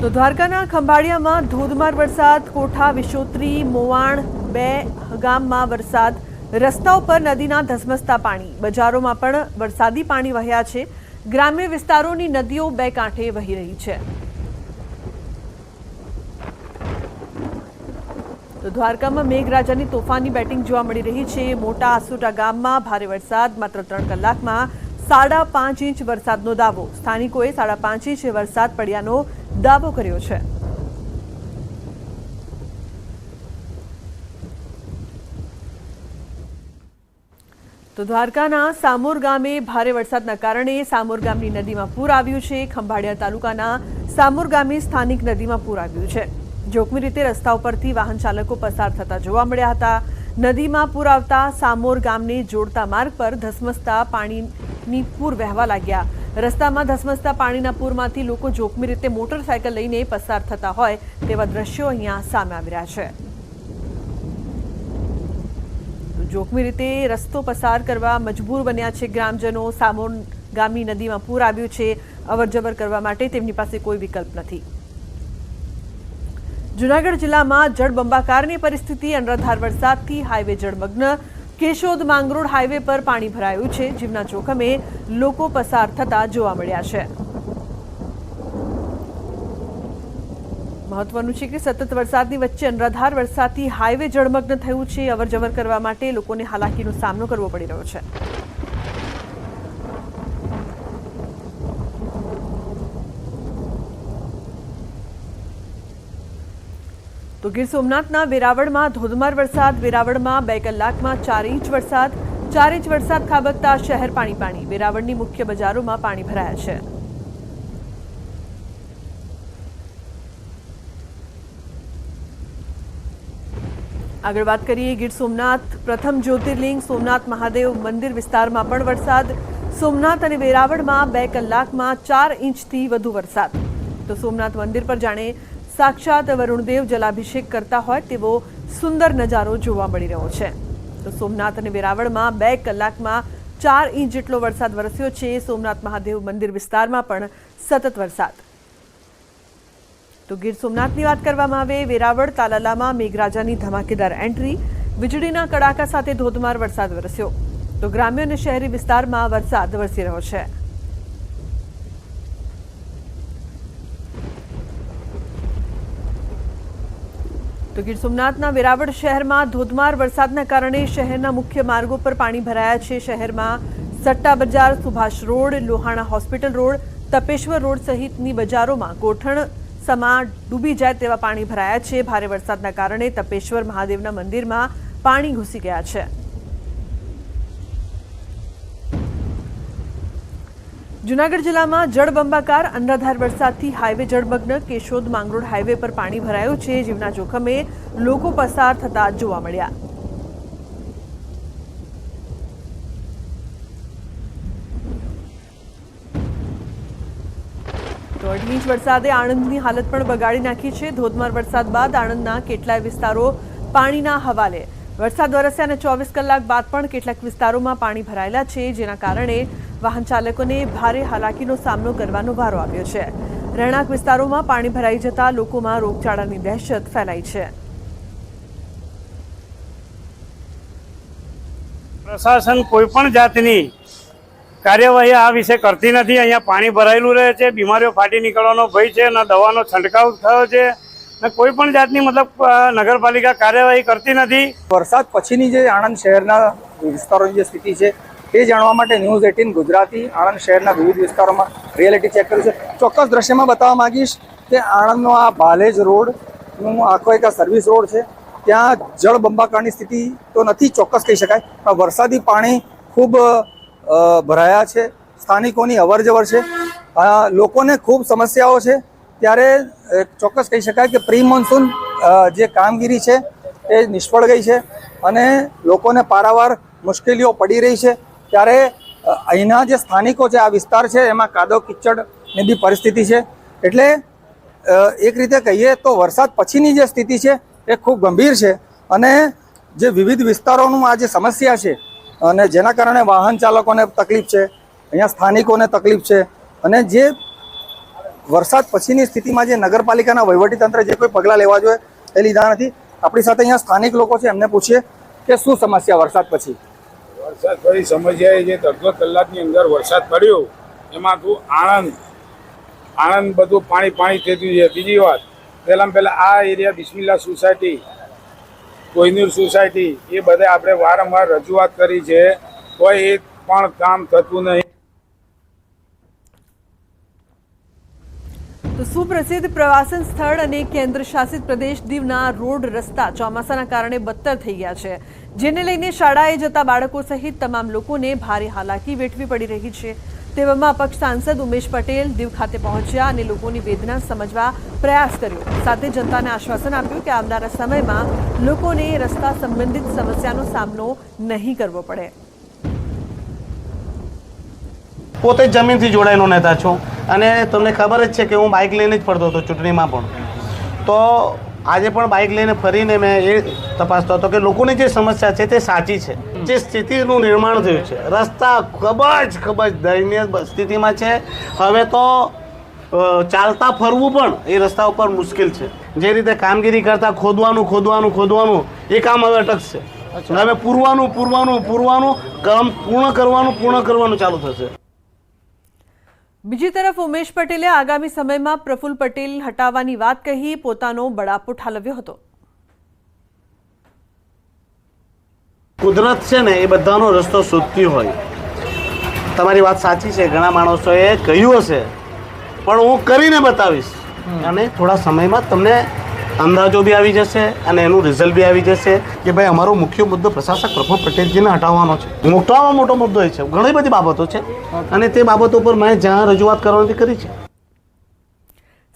તો દ્વારકાના ખંભાળિયામાં ધોધમાર વરસાદ, કોઠા, વિશોત્રી, મોવાણ બે ગામમાં વરસાદ, રસ્તાઓ પર નદીના ધસમસતા પાણી, બજારોમાં પણ વરસાદી પાણી વહ્યા છે. ગ્રામ્ય વિસ્તારોની નદીઓ બે કાંઠે વહી રહી છે. તો દ્વારકામાં મેઘરાજાની તોફાની બેટિંગ જોવા મળી રહી છે. મોટા આસોટા ગામમાં ભારે વરસાદ, માત્ર 3 કલાકમાં 5.5 ઇંચ વરસાદનો દાવો. સ્થાનિકોએ 5.5 ઇંચ વરસાદ પડ્યાનો દાવો કર્યો છે. તો દ્વારકાના સામોર ગામે ભારે વરસાદના કારણે સામોર ગામની નદીમાં પૂર આવ્યું છે. ખંભાળિયા તાલુકાના સામોર ગામે સ્થાનિક નદીમાં પૂર આવ્યું છે. જોખમી રીતે રસ્તા ઉપરથી વાહન ચાલકો પસાર થતા જોવા મળ્યા હતા. નદીમાં પૂર આવતા સામોર ગામને જોડતા માર્ગ પર ધસમસતા પાણીની પૂર વહેવા લાગ્યા. રસ્તામાં ધસમસતા પાણીના પૂરમાંથી લોકો જોખમી રીતે મોટરસાયકલ લઈને પસાર થતા હોય તેવા દ્રશ્યો અહીંયા સામે આવી રહ્યા છે. જોખમી રીતે રસ્તો પસાર કરવા મજબૂર બન્યા છે ગ્રામજનો. સામોર ગામની નદીમાં પૂર આવ્યું છે. અવરજવર કરવા માટે તેમની પાસે કોઈ વિકલ્પ નથી. જૂનાગઢ જિલ્લામાં જળબંબાકારની પરિસ્થિતિ. અનરાધાર વરસાદથી હાઈવે જળમગ્ન. કેશોદ માંગરોળ હાઈવે પર પાણી ભરાયું છે. જીવના જોખમે લોકો પસાર થતા જોવા મળ્યા છે. મહત્વનું છે કે સતત વરસાદની વચ્ચે અનરાધાર વરસાદથી હાઈવે જળમગ્ન થયું છે. અવરજવર કરવા માટે લોકોને હાલાકીનો સામનો કરવો પડી રહ્યો છે. તો ગીર સોમનાથના વેરાવળમાં ધોધમાર વરસાદ. વેરાવળમાં 2 કલાકમાં 4 ઇંચ વરસાદ. 4 ઇંચ વરસાદ ખાબકતા શહેર પાણી. વેરાવળની મુખ્ય બજારોમાં પાણી ભરાયા છે. આગળ વાત કરીએ ગીર સોમનાથ પ્રથમ જ્યોતિર્લિંગ સોમનાથ મહાદેવ મંદિર વિસ્તારમાં પણ વરસાદ. સોમનાથ અને વેરાવળમાં 2 કલાકમાં 4 ઇંચથી વધુ વરસાદ. તો સોમનાથ મંદિર પર જાણે સાક્ષાત વરુણદેવ જલાભિષેક કરતા હોય તેવો સુંદર નજારો જોવા મળી રહ્યો છે. તો સોમનાથ અને વેરાવળમાં 2 કલાકમાં 4 ઇંચ જેટલો વરસાદ વરસ્યો છે. સોમનાથ મહાદેવ મંદિર વિસ્તારમાં પણ સતત વરસાદ. તો ગીર સોમનાથની વાત કરવામાં આવે, વેરાવળ તાલાલામાં મેઘરાજાની ધમાકેદાર એન્ટ્રી. વીજળીના કડાકા સાથે ધોધમાર વરસાદ વરસ્યો. તો ગ્રામ્ય અને શહેરી વિસ્તારમાં વરસાદ વરસી રહ્યો છે. તો ગીર સોમનાથના વેરાવળ શહેરમાં ધોધમાર વરસાદના કારણે શહેરના મુખ્ય માર્ગો પર પાણી ભરાયા છે. શહેરમાં સટ્ટા બજાર, Subhash road, Lohana hospital road, Tapeshwar road સહિતની બજારોમાં ગોઠણ સમા ડૂબી જાય તેવા પાણી ભરાયા છે. ભારે વરસાદના કારણે તપેશ્વર મહાદેવના મંદિરમાં પાણી ઘૂસી ગયા છે. જૂનાગઢ જિલ્લામાં જળબંબાકાર. અનરાધાર વરસાદથી હાઈવે જળમગ્ન. કેશોદ માંગરોળ હાઈવે પર પાણી ભરાયું છે. જીવના જોખમે લોકો પસાર થતા જોવા મળ્યા. તો 2.5 ઇંચ વરસાદે આણંદની હાલત પણ બગાડી નાખી છે. ધોધમાર વરસાદ બાદ આણંદના કેટલાય વિસ્તારો પાણીના હવાલે. વરસાદ વરસ્યા અને 24 કલાક બાદ પણ કેટલાક વિસ્તારોમાં પાણી ભરાયેલા છે, જેના કારણે વાહન ચાલકોને ભારે હાલાકીનો સામનો કરવાનો વારો આવ્યો છે. રહેણાંક વિસ્તારોમાં પાણી ભરાઈ જતા લોકોમાં રોગચાળાની દહેશત ફેલાઈ છે. પ્રશાસન કોઈ પણ જાતની કાર્યવાહી આ વિશે કરતી નથી. અહીંયા પાણી ભરાયેલું રહે છે. બીમારીઓ ફાટી નીકળવાનો ભય છે. ના દવાનો છંટકાવ થયો છે. કોઈ પણ જાતની નગરપાલિકા કાર્યવાહી કરતી નથી. વરસાદ પછીની જે આણંદ શહેરના વિસ્તારોની જે સ્થિતિ છે એ જાણવા માટે ન્યૂઝ 18 ગુજરાતી આણંદ શહેરના વિવિધ વિસ્તારોમાં રિયાલિટી ચેક કર્યું છે. ચોક્કસ દ્રશ્યમાં બતાવવા માંગીશ કે આણંદનો આ ભાલેજ રોડનું આખો એક સર્વિસ રોડ છે. ત્યાં જળબંબાકારની સ્થિતિ તો નથી ચોક્કસ કહી શકાય, પણ વરસાદી પાણી ખૂબ ભરાયા છે. સ્થાનિકોની અવરજવર છે. લોકોને ખૂબ સમસ્યાઓ છે. ત્યારે ચોક્કસ કહી શકાય કે પ્રી મોન્સૂન જે કામગીરી છે એ નિષ્ફળ ગઈ છે અને લોકોને પારાવાર મુશ્કેલીઓ પડી રહી છે. ત્યારે અહીંના જે સ્થાનિકો છે, આ વિસ્તાર છે એમાં કાદવ કિચડની બી પરિસ્થિતિ છે. એટલે એક રીતે કહીએ તો વરસાદ પછીની જે સ્થિતિ છે એ ખૂબ ગંભીર છે અને જે વિવિધ વિસ્તારોનું આ જે સમસ્યા છે અને જેના કારણે વાહન ચાલકોને તકલીફ છે, અહીંયા સ્થાનિકોને તકલીફ છે અને જે વરસાદ પછીની સ્થિતિમાં જે નગરપાલિકાના વહીવટીતંત્રે જે કોઈ પગલાં લેવા જોઈએ એ લીધા નથી. આપણી સાથે અહીંયા સ્થાનિક લોકો છે, એમને પૂછીએ કે શું સમસ્યા વરસાદ પછી. વરસાદ પડી સમસ્યા એ જે અડધો કલાકની અંદર વરસાદ પડ્યો એમાં તું આણંદ બધું પાણી થઈ ગયું છે. બીજી વાત, પહેલાં આ area Bismillah society, Kohinoor society, એ બધા આપણે વારંવાર રજૂઆત કરી છે, કોઈ એક પણ કામ થતું નહીં. તો સુપ્રસિદ્ધ પ્રવાસન સ્થળ અને કેન્દ્ર શાસિત પ્રદેશ દીવના રોડ રસ્તા ચોમાસાના કારણે બદતર થઈ ગયા છે, જેને લઈને શાળાએ જતા બાળકો સહિત તમામ લોકોને ભારે હાલાકી વેઠવી પડી રહી છે. તેવામાં અપક્ષ સાંસદ ઉમેશ પટેલ દીવ ખાતે પહોંચ્યા અને લોકોની વેદના સમજવા પ્રયાસ કર્યો. સાથે જનતાને આશ્વાસન આપ્યું કે આવનારા સમયમાં લોકોને રસ્તા સંબંધિત સમસ્યાનો સામનો નહીં કરવો પડે. પોતે જ જમીનથી જોડાયેલો નેતા છું અને તમને ખબર જ છે કે હું બાઇક લઈને જ ફરતો હતો ચૂંટણીમાં પણ. તો આજે પણ બાઇક લઈને ફરીને મેં એ તપાસતો હતો કે લોકોની જે સમસ્યા છે તે સાચી છે. જે સ્થિતિનું નિર્માણ થયું છે, રસ્તા ખૂબ જ દયનીય સ્થિતિમાં છે. હવે તો ચાલતા ફરવું પણ એ રસ્તા ઉપર મુશ્કેલ છે. જે રીતે કામગીરી કરતાં ખોદવાનું એ કામ હવે અટકશે. હવે પૂરવાનું કામ પૂર્ણ કરવાનું ચાલુ થશે. બીજી તરફ ઉમેશ પટેલે આગામી સમયમાં પ્રફુલ્લ પટેલ હટાવવાની વાત કહી પોતાનો બળાપો ઠાલવ્યો હતો. કુદરત છે ને એ બધાનો રસ્તો શોધતી હોય. તમારી વાત સાચી છે, ઘણા માણસોએ કહ્યું હશે, પણ હું કરીને બતાવીશ અને થોડા સમયમાં તમને અંદાજો બી આવી જશે અને એનું રિઝલ્ટ બી આવી જશે કે ભાઈ અમારો મુખ્ય મુદ્દો પ્રશાસક પ્રફુલ્લ પટેલજીને હટાવવાનો છે. મોટો મુદ્દો એ છે. ઘણી બધી બાબતો છે અને તે બાબતો પર મેં જ્યાં રજૂઆત કરવાની કરી છે.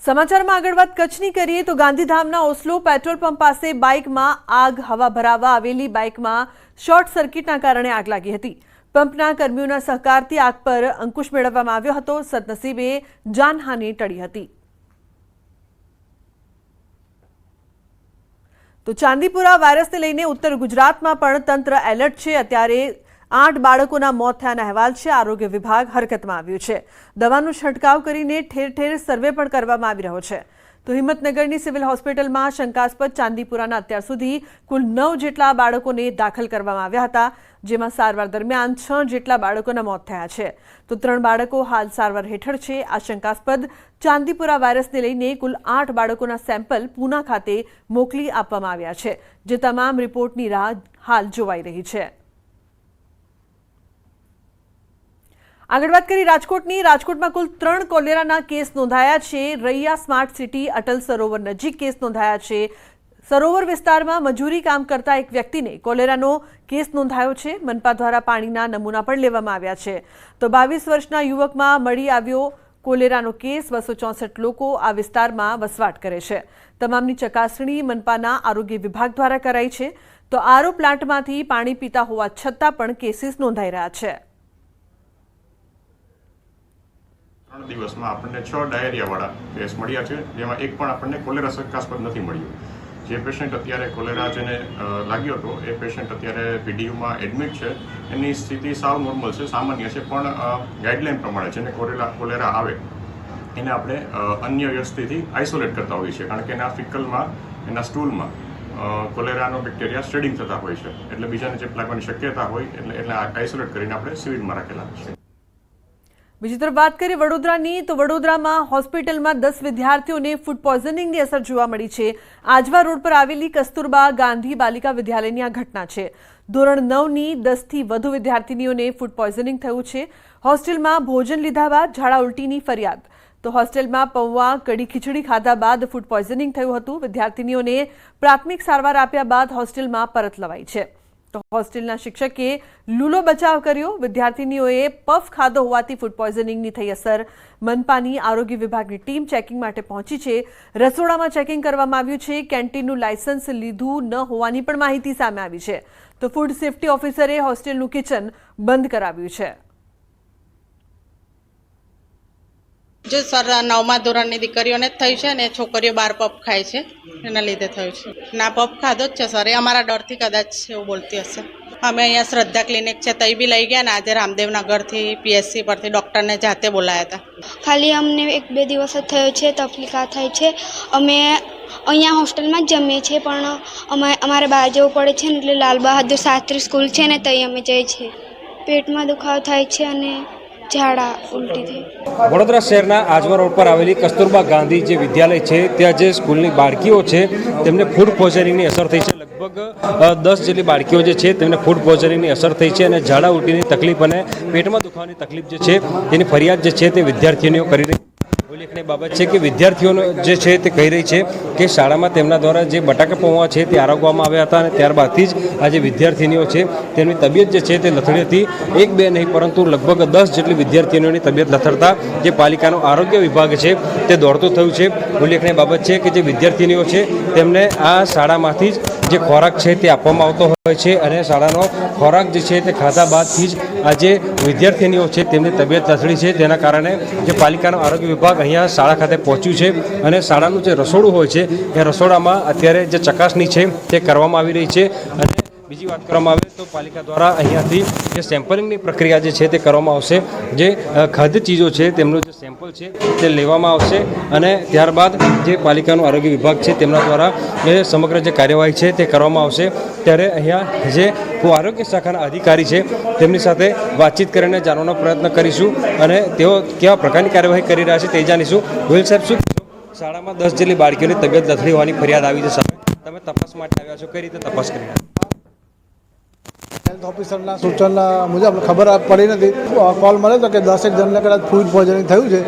સમાચારમાં આગળ વાત કચ્છની કરીએ તો ગાંધીધામના ઓસ્લો પેટ્રોલ પંપ પાસે બાઇકમાં આગ હવા ભરાવા આવેલી બાઇકમાં શોર્ટ સર્કિટના કારણે આગ લાગી હતી. પંપના કર્મીઓના સહકારથી આગ પર અંકુશ મેળવવામાં આવ્યો હતો. સદનસીબે જાનહાનિ ટળી હતી. તો ચાંદીપુરા વાયરસને લઈને ઉત્તર ગુજરાતમાં પણ તંત્ર એલર્ટ છે. અત્યારે 8 બાળકોના મોત થયાના અહેવાલ છે. આરોગ્ય વિભાગ હરકતમાં આવ્યું છે. દવાનો છંટકાવ કરીને ઠેર ઠેર સર્વે પણ કરવામાં આવી રહ્યો છે. તો હિંમતનગરની સિવિલ હોસ્પિટલમાં શંકાસ્પદ ચાંદીપુરાના અત્યાર સુધી કુલ 9 જેટલા બાળકોને દાખલ કરવામાં આવ્યા હતા, જેમાં સારવાર દરમિયાન 6 જેટલા બાળકોના મોત થયા છે. તો 3 બાળકો હાલ સારવાર હેઠળ છે. આ શંકાસ્પદ ચાંદીપુરા વાયરસને લઈને કુલ 8 બાળકોના સેમ્પલ પૂના ખાતે મોકલી આપવામાં આવ્યા છે, જે તમામ રિપોર્ટની રાહ હાલ જોવાઈ રહી છે. આગળ વાત કરી રાજકોટની. રાજકોટમાં કુલ 3 કોલેરાના કેસ નોંધાયા છે. રૈયા સ્માર્ટ સિટી અટલ સરોવર નજીક કેસ નોંધાયા છે. સરોવર વિસ્તારમાં મજૂરી કામ કરતા એક વ્યક્તિને કોલેરાનો કેસ નોંધાયો છે. મનપા દ્વારા પાણીના નમૂના પણ લેવામાં આવ્યા છે. તો 22 વર્ષના યુવકમાં મળી આવ્યો કોલેરાનો કેસ. 264 લોકો આ વિસ્તારમાં વસવાટ કરે છે. તમામની ચકાસણી મનપાના આરોગ્ય વિભાગ દ્વારા કરાઈ છે. તો આરઓ પ્લાન્ટમાંથી પાણી પીતા હોવા છતાં પણ કેસીસ નોંધાઈ રહ્યા છે. 3 દિવસમાં આપણને 6 ડાયરિયાવાળા કેસ મળ્યા છે, જેમાં એક પણ આપણને કોલેરા શંકાસ્પદ નથી મળ્યું. જે પેશન્ટ અત્યારે કોલેરા જેને લાગ્યો હતો એ પેશન્ટ અત્યારે પીડીયુમાં એડમિટ છે. એની સ્થિતિ સાવ નોર્મલ છે, સામાન્ય છે, પણ ગાઈડલાઇન પ્રમાણે જેને કોલેરા આવે એને આપણે અન્ય વ્યક્તિથી આઇસોલેટ કરતા હોઈએ છીએ, કારણ કે એના ફિકલમાં, એના સ્ટૂલમાં કોલેરાનો બેક્ટેરિયા સ્પ્રેડિંગ થતા હોય છે, એટલે બીજાને ચેપ લાગવાની શક્યતા હોય, એટલે આઇસોલેટ કરીને આપણે સિવિલમાં રાખેલા છે. બીજી તરફ વાત કરીએ વડોદરાની તો વડોદરામાં હોસ્પિટલમાં 10 વિદ્યાર્થીઓને ફૂડ પોઈઝનિંગની અસર જોવા મળી છે. આજવા રોડ પર આવેલી કસ્તુરબા ગાંધી બાલિકા વિદ્યાલયની આ ઘટના છે. ધોરણ 9ની 10થી વધુ વિદ્યાર્થીનીઓને ફૂડ પોઈઝનિંગ થયું છે. હોસ્ટેલમાં ભોજન લીધા બાદ ઝાડા ઉલટીની ફરિયાદ. તો હોસ્ટેલમાં પૌવા કઢી ખીચડી ખાધા બાદ ફૂડ પોઈઝનિંગ થયું હતું. વિદ્યાર્થીનીઓને પ્રાથમિક સારવાર આપ્યા બાદ હોસ્ટેલમાં પરત લવાઈ છે. તો હોસ્ટેલના શિક્ષકે લૂલો બચાવ કર્યો. વિદ્યાર્થીનીઓએ પફ ખાધો હોવાથી ફૂડ પોઈઝનિંગની થઈ અસર. મનપાની આરોગ્ય વિભાગની ટીમ ચેકિંગ માટે પહોંચી છે. રસોડામાં ચેકિંગ કરવામાં આવ્યું છે. કેન્ટીનનું લાયસન્સ લીધું ન હોવાની પણ માહિતી સામે આવી છે. તો ફૂડ સેફ્ટી ઓફિસરે હોસ્ટેલનું કિચન બંધ કરાવ્યું છે. જો સર 9મા ધોરણની દીકરીઓને જ થયું છે અને છોકરીઓ 12 પફ ખાય છે એના લીધે થયું છે. ના, પફ ખાધો જ છે સર, એ અમારા ડરથી કદાચ એવું બોલતી હશે. અમે અહીંયા શ્રદ્ધા ક્લિનિક છે તઈ બી લઈ ગયા ને આજે રામદેવનગરથી PSC પરથી ડૉક્ટરને જાતે બોલાયા હતા. ખાલી અમને 1-2 દિવસ જ થયો છે, તકલીફ આ થાય છે. અમે અહીંયા હોસ્ટેલમાં જ જમીએ છીએ પણ અમારે બહાર જવું પડે છે ને એટલે લાલ બહાદુર શાસ્ત્રી સ્કૂલ છે ને તઈ અમે જઈએ છીએ. પેટમાં દુખાવો થાય છે અને ઝાડા ઉલટી થઈ. વડોદરા શહેરના આજવા રોડ પર આવેલી કસ્તુરબા ગાંધી જે વિદ્યાલય છે ત્યાં જે સ્કૂલની બાળકીઓ છે તેમને ફૂડ પોઈઝનિંગની અસર થઈ છે. લગભગ 10 જેટલી બાળકીઓ જે છે તેમને ફૂડ પોઈઝનિંગની અસર થઈ છે અને ઝાડા ઉલટીની તકલીફ અને પેટમાં દુખાવાની તકલીફ જે છે તેની ફરિયાદ જે છે તે વિદ્યાર્થીનીઓ કરી રહી. ઉલ્લેખનીય બાબત છે કે વિદ્યાર્થીઓનો જે છે તે કહી રહી છે કે શાળામાં તેમના દ્વારા જે બટાકા પૌવા છે તે આરોગવામાં આવ્યા હતા અને ત્યારબાદથી જ આ જે વિદ્યાર્થીનીઓ છે તેમની તબિયત જે છે તે લથડી હતી. 1-2 નહીં પરંતુ લગભગ 10 જેટલી વિદ્યાર્થીનીઓની તબિયત લથડતા જે પાલિકાનો આરોગ્ય વિભાગ છે તે દોડતું થયું છે. ઉલ્લેખનીય બાબત છે કે જે વિદ્યાર્થીનીઓ છે તેમને આ શાળામાંથી જ જે ખોરાક છે તે આપવામાં આવતો હોય છે અને શાળાનો ખોરાક જે છે તે ખાધા બાદથી જ આ જે વિદ્યાર્થીનીઓ છે તેમની તબિયત લથડી છે. તેના કારણે જે પાલિકાનો આરોગ્ય વિભાગ અહીંયા શાળા ખાતે પહોંચ્યું છે અને શાળાનું જે રસોડું હોય છે એ રસોડામાં અત્યારે જે ચકાસણી છે તે કરવામાં આવી રહી છે. અને બીજી વાત કરવામાં આવે તો પાલિકા દ્વારા અહીંયાથી જે સેમ્પલિંગની પ્રક્રિયા જે છે તે કરવામાં આવશે. જે ખાદ્ય ચીજો છે તેમનું જે સેમ્પલ છે તે લેવામાં આવશે અને ત્યારબાદ જે પાલિકાનું આરોગ્ય વિભાગ છે તેમના દ્વારા એ સમગ્ર જે કાર્યવાહી છે તે કરવામાં આવશે. ત્યારે અહીંયા જે આરોગ્ય શાખાના અધિકારી છે તેમની સાથે વાતચીત કરીને જાણવાનો પ્રયત્ન કરીશું અને તેઓ કેવા પ્રકારની કાર્યવાહી કરી રહ્યા છે તે જાણીશું. ગોહિલ સાહેબ, શું શાળામાં 10 જેટલી બાળકીઓની તબિયત લથડી હોવાની ફરિયાદ આવી છે સાહેબ, તમે તપાસ માટે આવ્યા છો, કઈ રીતે તપાસ કરી રહ્યા? હેલ્થ ઓફિસરના સૂચન મુજબ ખબર પડી નથી. કોલ મળ્યો હતો કે 10 જણને કદાચ ફૂડ પોઈઝનિંગ થયું છે,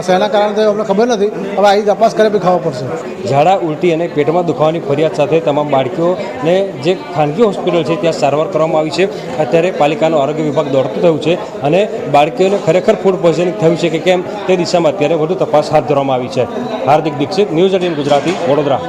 શેના કારણે થયું અમને ખબર નથી. હવે અહીં તપાસ કરે બી ખબર પડશે. ઝાડા ઉલટી અને પેટમાં દુખાવાની ફરિયાદ સાથે તમામ બાળકીઓને જે ખાનગી હોસ્પિટલ છે ત્યાં સારવાર કરવામાં આવી છે. અત્યારે પાલિકાનો આરોગ્ય વિભાગ દોડતું થયું છે અને બાળકીઓને ખરેખર ફૂડ પોઈઝનિંગ થયું છે કે કેમ તે દિશામાં અત્યારે વધુ તપાસ હાથ ધરવામાં આવી છે. હાર્દિક દીક્ષિત, ન્યૂઝ 18 ગુજરાતી, વડોદરા.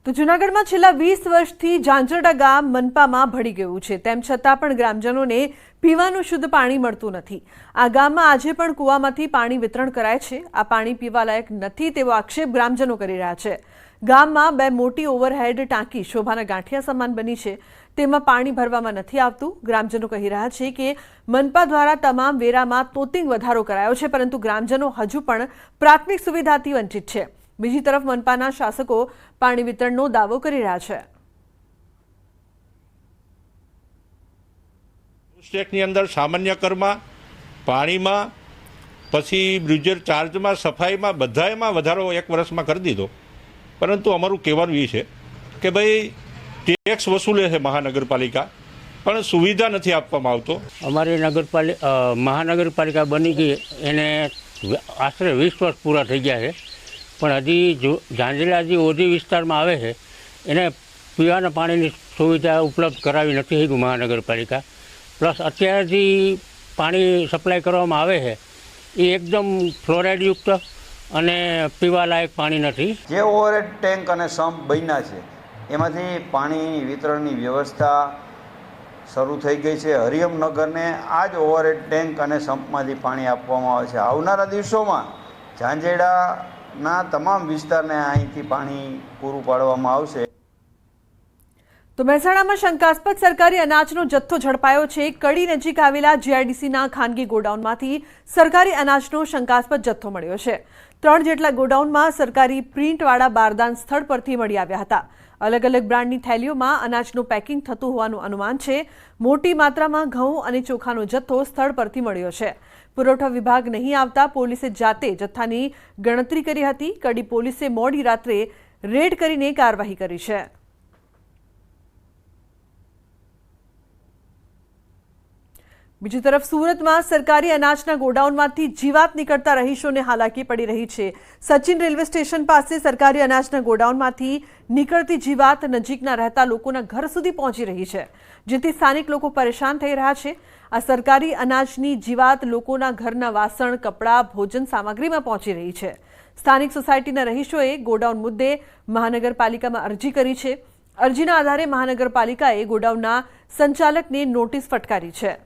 તો જૂનાગઢમાં છેલ્લા 20 વર્ષથી ઝાંઝરડા ગામ મનપામાં ભળી ગયું છે, તેમ છતાં પણ ગ્રામજનોને પીવાનું શુદ્ધ પાણી મળતું નથી. આ ગામમાં આજે પણ કૂવામાંથી પાણી વિતરણ કરાય છે. આ પાણી પીવાલાયક નથી તેવો આક્ષેપ ગ્રામજનો કરી રહ્યા છે. ગામમાં 2 મોટી ઓવરહેડ ટાંકી શોભાના ગાંઠિયા સમાન બની છે, તેમાં પાણી ભરવામાં નથી આવતું. ગ્રામજનો કહી રહ્યા છે કે મનપા દ્વારા તમામ વેરામાં તોતિંગ વધારો કરાયો છે, પરંતુ ગ્રામજનો હજુ પણ પ્રાથમિક સુવિધાથી વંચિત છે. બીજી તરફ મનપાના શાસકો પાણી વિતરણનો દાવો કરી રહ્યા છે. સ્ટેટની અંદર સામાન્ય કરમાં, પાણીમાં, પછી બ્રુજર ચાર્જમાં, સફાઈમાં, બધામાં વધારો 1 વર્ષમાં કરી દીધો. પરંતુ અમારું કહેવાનું એ છે કે ભાઈ ટેક્સ વસૂલે છે મહાનગરપાલિકા, પણ સુવિધા નથી આપવામાં આવતો. અમારી મહાનગરપાલિકા બની ગઈ એને આશરે 20 વર્ષ પૂરા થઈ ગયા છે, પણ હજી ઝાંઝરા જે ઓજી વિસ્તારમાં આવે છે એને પીવાના પાણીની સુવિધા ઉપલબ્ધ કરાવી નથી શકી મહાનગરપાલિકા. પ્લસ અત્યારે જે પાણી સપ્લાય કરવામાં આવે છે એ એકદમ ફ્લોરાઇડયુક્ત અને પીવાલાયક પાણી નથી. જે ઓવરહેડ ટેન્ક અને સમ્પ બન્યા છે એમાંથી પાણી વિતરણની વ્યવસ્થા શરૂ થઈ ગઈ છે. હરિયમનગરને આ જ ઓવરહેડ ટેન્ક અને સમ્પમાંથી પાણી આપવામાં આવે છે. આવનારા દિવસોમાં ઝાંઝેડાના તમામ વિસ્તારને અહીંથી પાણી પૂરું પાડવામાં આવશે. તો મહેસાણામાં શંકાસ્પદ સરકારી અનાજનો જથ્થો ઝડપાયો છે. કડી નજીક આવેલા GIDCના ખાનગી ગોડાઉનમાંથી સરકારી અનાજનો શંકાસ્પદ જથ્થો મળ્યો છે. 3 જેટલા ગોડાઉનમાં સરકારી પ્રિન્ટવાળા બારદાન સ્થળ પરથી મળી આવ્યા હતા. અલગ અલગ બ્રાન્ડની થેલીઓમાં અનાજનું પેકિંગ થતું હોવાનું અનુમાન છે. મોટી માત્રામાં ઘઉં અને ચોખાનો જથ્થો સ્થળ પરથી મળ્યો છે. પુરવઠા વિભાગ નહીં આવતા પોલીસે જાતે જથ્થાની ગણતરી કરી હતી. કડી પોલીસે મોડી રાત્રે રેડ કરીને કાર્યવાહી કરી છે. બીજી તરફ સુરતમાં સરકારી અનાજના ગોડાઉનમાંથી જીવાત નીકળતા રહીશોને હાલાકી પડી રહી છે. સચિન રેલવે સ્ટેશન પાસે સરકારી અનાજના ગોડાઉનમાંથી નીકળતી જીવાત નજીકના રહેતા લોકોના ઘર સુધી પહોંચી રહી છે, જેથી સ્થાનિક લોકો પરેશાન થઈ રહ્યા છે. આ સરકારી અનાજની જીવાત લોકોના ઘરના વાસણ, કપડાં, ભોજન સામગ્રીમાં પહોંચી રહી છે. સ્થાનિક સોસાયટીના રહીશોએ ગોડાઉન મુદ્દે મહાનગરપાલિકામાં અરજી કરી છે. અરજીના આધારે મહાનગરપાલિકાએ ગોડાઉનના સંચાલકને નોટિસ ફટકારી છે.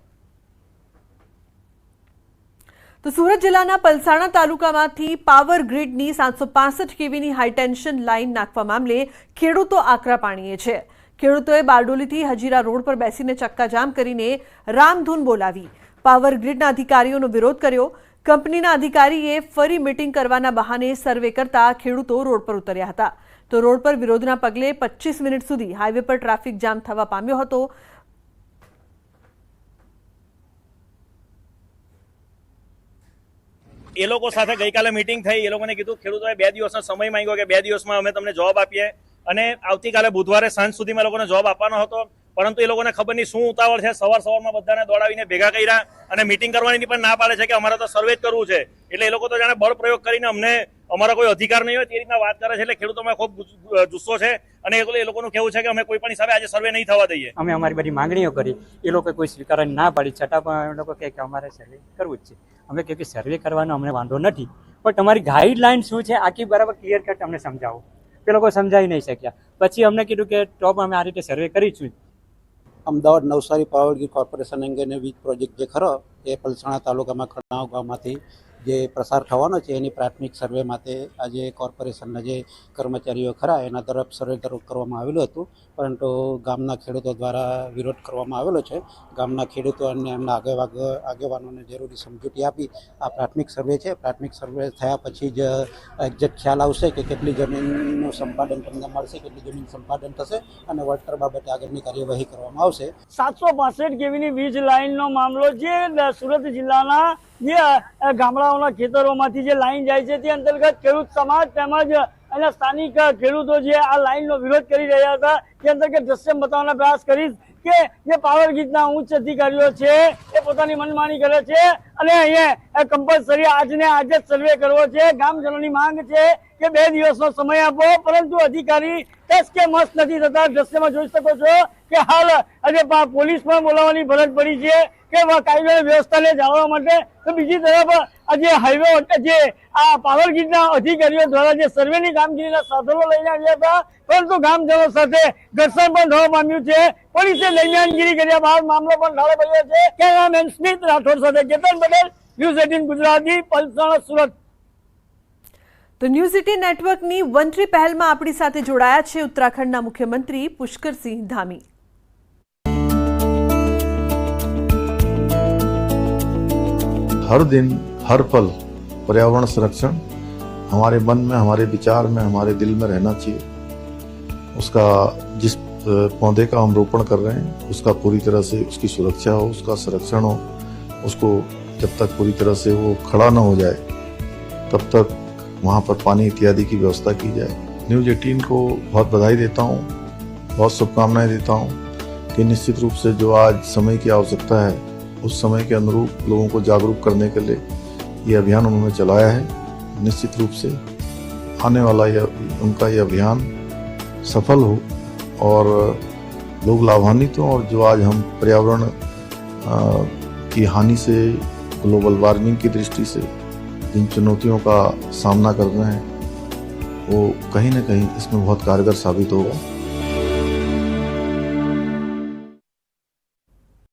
તો સુરત જિલ્લાના પલસાણા તાલુકામાંથી પાવર ગ્રીડની 765 કેવીની હાઈટેન્શન લાઇન નાખવા મામલે ખેડૂતો આકરા પાણીએ છે. ખેડૂતોએ બારડોલીથી હજીરા રોડ પર બેસીને ચક્કાજામ કરીને રામધૂન બોલાવી પાવર ગ્રીડના અધિકારીઓનો વિરોધ કર્યો. કંપનીના અધિકારીએ ફરી મીટિંગ કરવાના બહાને સર્વે કરતા ખેડૂતો રોડ પર ઉતર્યા હતા. તો રોડ પર વિરોધના પગલે 25 મિનિટ સુધી હાઈવે પર ટ્રાફિક જામ થવા પામ્યો હતો. એ લોકો સાથે ગઈકાલે મીટિંગ થઈ. એ લોકોને કીધું, ખેડૂતોએ 2 દિવસનો સમય માંગ્યો કે 2 દિવસમાં અમે તમને જવાબ આપીએ અને આવતીકાલે બુધવારે સાંજ સુધીમાં લોકોને જવાબ આપવાનો હતો. પરંતુ એ લોકોને ખબર નહીં શું ઉતાવળ છે. સવારમાં બધાને દોડાવીને ભેગા કર્યા અને મીટિંગ કરવાની પણ ના પાડે છે કે અમારે તો સર્વે જ કરવું છે. એટલે એ લોકો તો જાણે બળ પ્રયોગ કરીને અમને અમારા કોઈ અધિકાર નહીં હોય તે રીતના વાત કરે છે. એટલે ખેડૂતોમાં ખૂબ જુસ્સો છે અને એ લોકોનું કહેવું છે કે અમે કોઈ પણ હિસાબે આજે સર્વે નહીં થવા દઈએ. અમે અમારી બધી માંગણીઓ કરી, એ લોકો કોઈ સ્વીકારવાની ના પાડી, છતાં પણ એ લોકો કહે કે અમારે સર્વે કરવું જ છે. અમે કહે કે સર્વે કરવાનો અમને વાંધો નથી, પણ તમારી ગાઈડલાઈન શું છે આખી બરાબર ક્લિયર કટ અમને સમજાવો. એ લોકો સમજાવી નહીં શક્યા. પછી અમને કીધું કે ટોપ અમે આ રીતે સર્વે કરીશું. Ahmedabad Navsari power grid corporation અંગેનો વીજ પ્રોજેક્ટ જે ખરો એ પલસાણા તાલુકામાં ખડાવ ગામમાંથી જે પ્રસાર થવાનો છે એની પ્રાથમિક સર્વે માટે આજે કોર્પોરેશનના જે કર્મચારીઓ ખરા એના તરફ સર્વે કરવામાં આવેલું હતું, પરંતુ ગામના ખેડૂતો દ્વારા વિરોધ કરવામાં આવેલો છે. ગામના ખેડૂતો અને એમના આગેવાનોને જરૂરી સમજૂતી આપી આ પ્રાથમિક સર્વે છે. પ્રાથમિક સર્વે થયા પછી જ એક્ઝેક્ટ ખ્યાલ આવશે કે કેટલી જમીનનું સંપાદન તમને મળશે, કેટલી જમીન સંપાદન થશે અને વળતર બાબતે આગળની કાર્યવાહી કરવામાં આવશે. 765 કેવીની વીજ લાઇનનો મામલો જે સુરત જિલ્લાના જે ગામડાઓના ખેતરોમાંથી જે લાઈન જાય છે તે અંતર્ગત ખેડૂત સમાજ તેમજ અને સ્થાનિક ખેડૂતો જે આ લાઈનનો વિરોધ કરી રહ્યા હતા તે અંતર્ગત દ્રશ્ય બતાવવાનો પ્રયાસ કરીશ કે જે પાવર ગ્રીડના ઉચ્ચ અધિકારીઓ છે એ પોતાની મનમાની કરે છે અને અહીંયા કમ્પલસરી આજે જ સર્વે કરવો છે. ગામજનોની માંગ છે કે 2 દિવસનો સમય આપો, પરંતુ અધિકારી ટસ કે મસ નથી થતા. દ્રશ્યમાં જોઈ શકો છો કે હાલ આજે પોલીસ પણ બોલાવવાની ફરજ પડી છે કે કાયદો વ્યવસ્થાને જાળવવા માટે. તો બીજી તરફ આજે હાઈવે જે આ પાવર ગ્રીડના અધિકારીઓ દ્વારા જે સર્વેની કામગીરીના સાધનો લઈને આવ્યા હતા, પરંતુ ગામજનો સાથે ઘર્ષણ પણ થવા પામ્યું છે. પોલીસે દરમિયાનગીરી કર્યા બાદ મામલો પણ ઢાળે પડ્યો છે. કેમેરામેન સ્મિત રાઠોડ સાથે કેતન પટેલ, ન્યૂઝ 18 ગુજરાતી, પલસાણા, સુરત. તો ન્યૂઝ 18 નેટવર્કની વનટ્રી પહેલમાં આપણી સાથે જોડાયા છે ઉત્તરાખંડના મુખ્યમંત્રી પુષ્કરસિંહ ધામી. हर दिन हर पल पर्यावरण संरक्षण हमारे मन में, हमारे विचार में, हमारे दिल में रहना चाहिए. उसका जिस पौधे का हम रोपण कर रहे हैं उसका पूरी तरह से उसकी सुरक्षा हो, उसका संरक्षण हो. उसको जब तक पूरी तरह से वो खड़ा न हो जाए तब तक वहाँ पर पानी इत्यादि की व्यवस्था की जाए. न्यूज़ 18 को बहुत बधाई देता हूँ, बहुत शुभकामनाएं देता हूँ कि निश्चित रूप से जो आज समय की आवश्यकता है उस समय के अनुरूप लोगों को जागरूक करने के लिए ये अभियान उन्होंने चलाया है. निश्चित रूप से आने वाला उनका ये अभियान सफल हो और लोग लाभान्वित हों. और जो आज हम पर्यावरण की हानि से, ग्लोबल वार्मिंग की दृष्टि से जिन चुनौतियों का सामना कर रहे हैं वो कहीं ना कहीं इसमें बहुत कारगर साबित होगा.